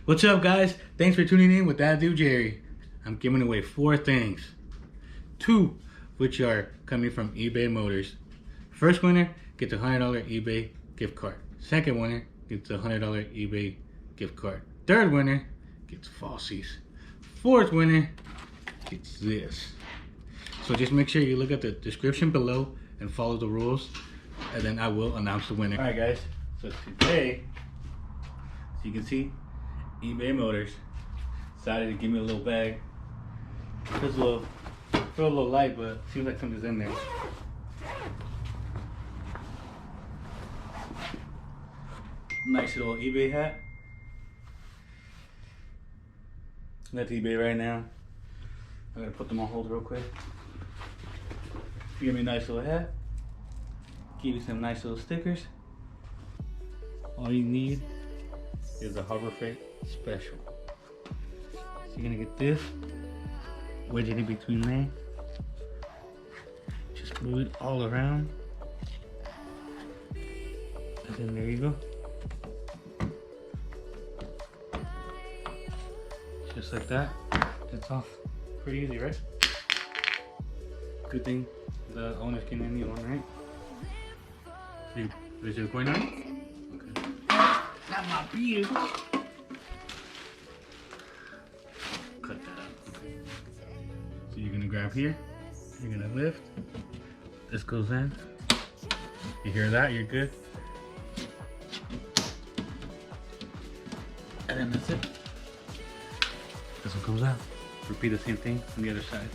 What's up, guys? Thanks for tuning in with that dude Jerry. I'm giving away 4 things, 2 which are coming from eBay Motors. First winner gets a $100 eBay gift card. Second winner gets a $100 eBay gift card. Third winner gets falsies. Fourth winner gets this. So just make sure you look at the description below and follow the rules, and then I will announce the winner. Alright guys, so today, as you can see, eBay Motors decided to give me a little bag. Feels a little light, but seems like something's in there. Nice little eBay hat. That's eBay right now. I gotta put them on hold real quick. Give me a nice little hat. Give you some nice little stickers. All you need is a Harbor Freight special. So you're gonna get this, wedge it in between there. Just move it all around. And then there you go. Just like that. It's off. Pretty easy, right? Good thing the owners can end you one, right? Is it going on? Okay. Not my beard. Cut that out. Okay. So you're gonna grab here. You're gonna lift. This goes in. You hear that? You're good. And then that's it. This one comes out. Repeat the same thing on the other side.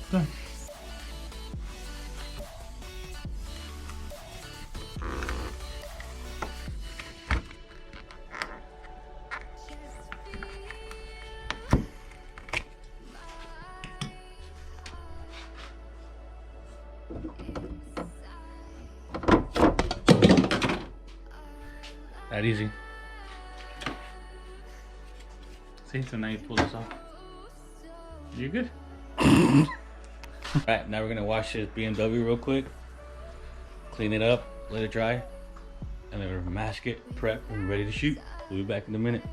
Done. That easy. See, so now you pull this off. You're good. Alright, now we're gonna wash this BMW real quick. Clean it up, let it dry, and then we're gonna mask it, prep, and ready to shoot. We'll be back in a minute.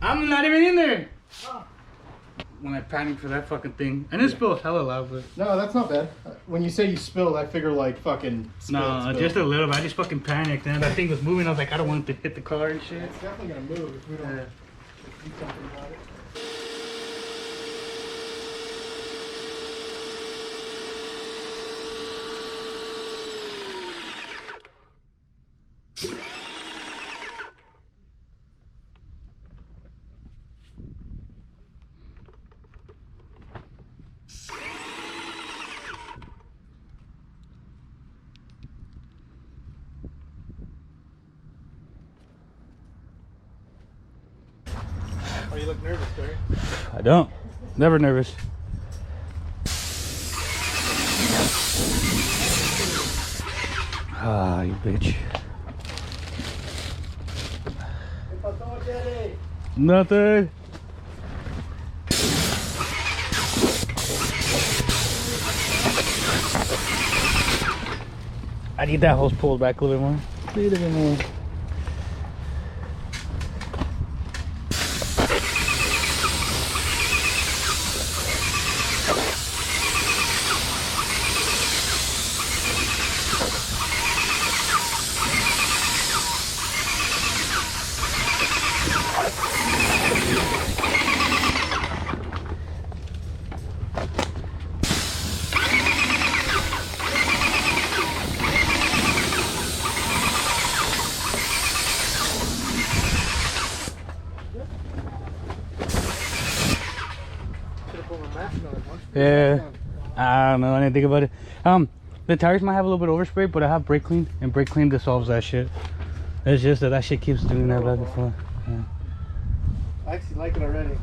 I'm not even in there. Oh. When I panicked for that fucking thing, and it spilled hella loud, but no, that's not bad. When you say you spilled, I figure like fucking. No, just a little bit. I just fucking panicked, and that thing was moving. I was like, I don't want it to hit the car and shit. It's definitely gonna move if we don't do something about it. nervous, Gary. I don't. Never nervous. Ah, you bitch. Nothing. I need that hose pulled back a little bit more. A little bit more. Yeah, I don't know. I didn't think about it. The tires might have a little bit of overspray, but I have brake clean, and brake clean dissolves that shit. It's just that shit keeps doing that back and forth. Yeah. I actually like it already.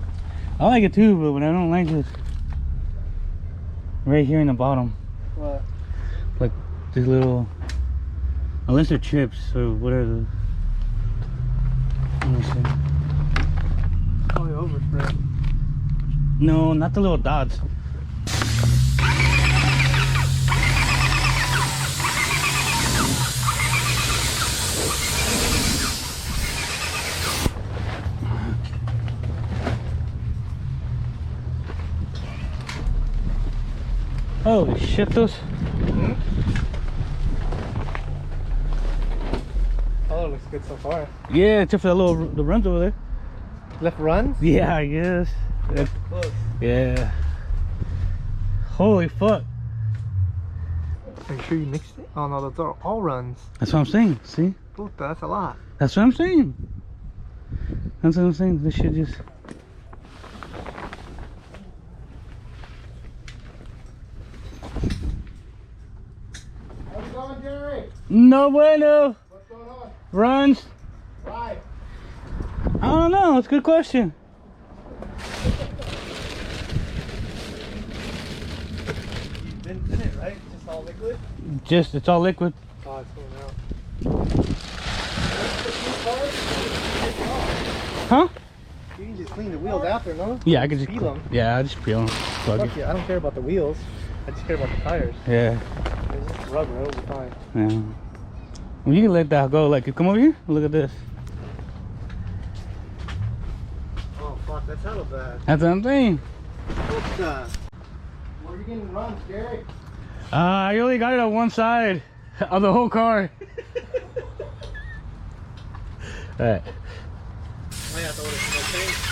I like it too, but when I don't like it, right here in the bottom, What? like these little, unless they're chips or whatever. Let me see. Probably overspray. No, not the little dots. Holy shit, those. Oh, it looks good so far. Yeah, except for the little the runs over there. Left runs? Yeah, I guess. Close. Yeah. Holy fuck. Are you sure you mixed it? Oh no, those are all runs. That's what I'm saying. See? Puta, that's a lot. That's what I'm saying. That's what I'm saying. This shit just. How's it going, Jerry? No bueno. What's going on? Runs. Why? I don't know. It's a good question. You've been in it, right? Just all liquid? Just, it's all liquid. Oh, it's going out. Huh? You can just clean the wheels after, no? Yeah, I could just peel them. Yeah, I just peel them. Fuck Fuck it. yeah, I don't care about the wheels. I just care about the tires. Yeah. It's just rubber, it'll be fine. Yeah. Well, you can let that go. Like, come over here. Look at this. Oh fuck, that's hella bad. That's what I'm saying. Where are you getting runs, Gary? I only got it on one side of the whole car. Alright. Oh yeah, so it's okay.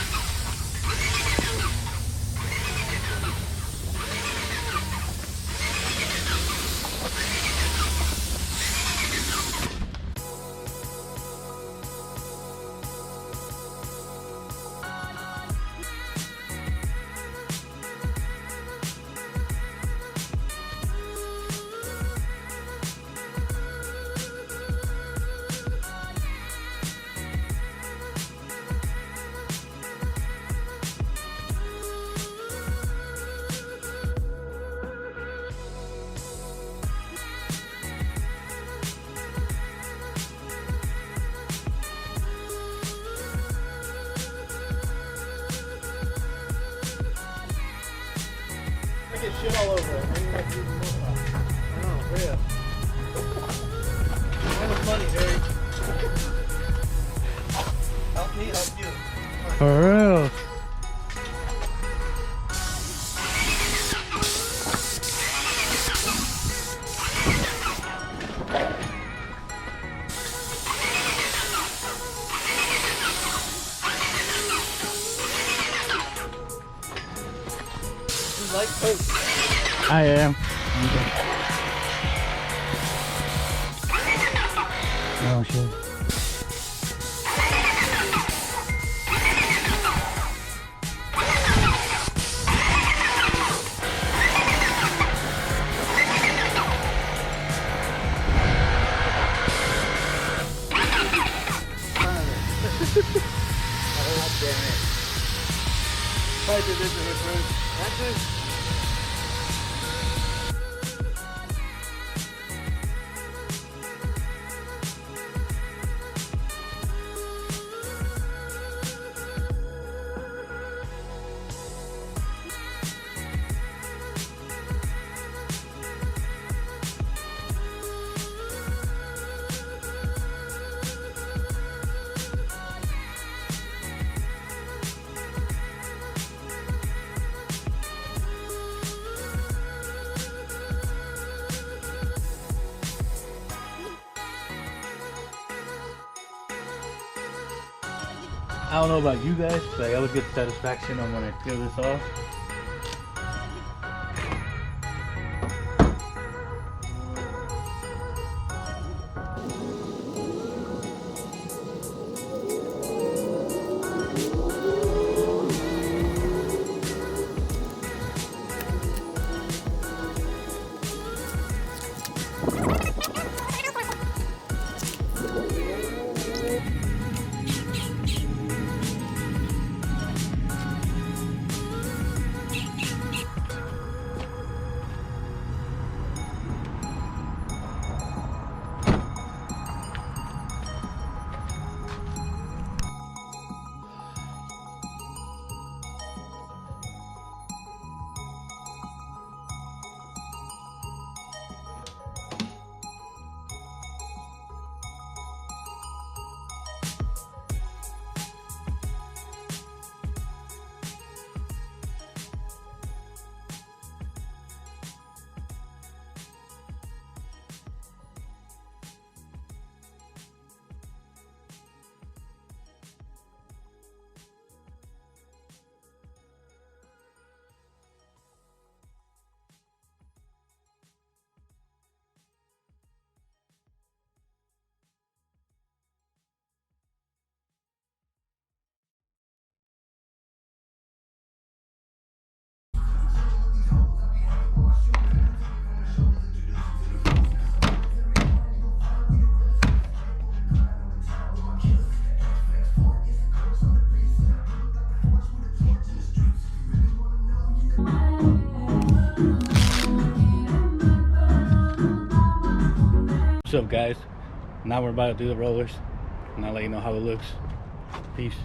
I get shit all over it. Maybe like you I know, hurry up. Time is money, Harry. Help me, help you. For real. You like Coke? I am. Oh shit. Oh, damn it. do this in here first. That's it. I don't know about you guys, but I always get satisfaction on when I peel this off. What's up, guys? Now we're about to do the rollers, and I'll let you know how it looks. Peace.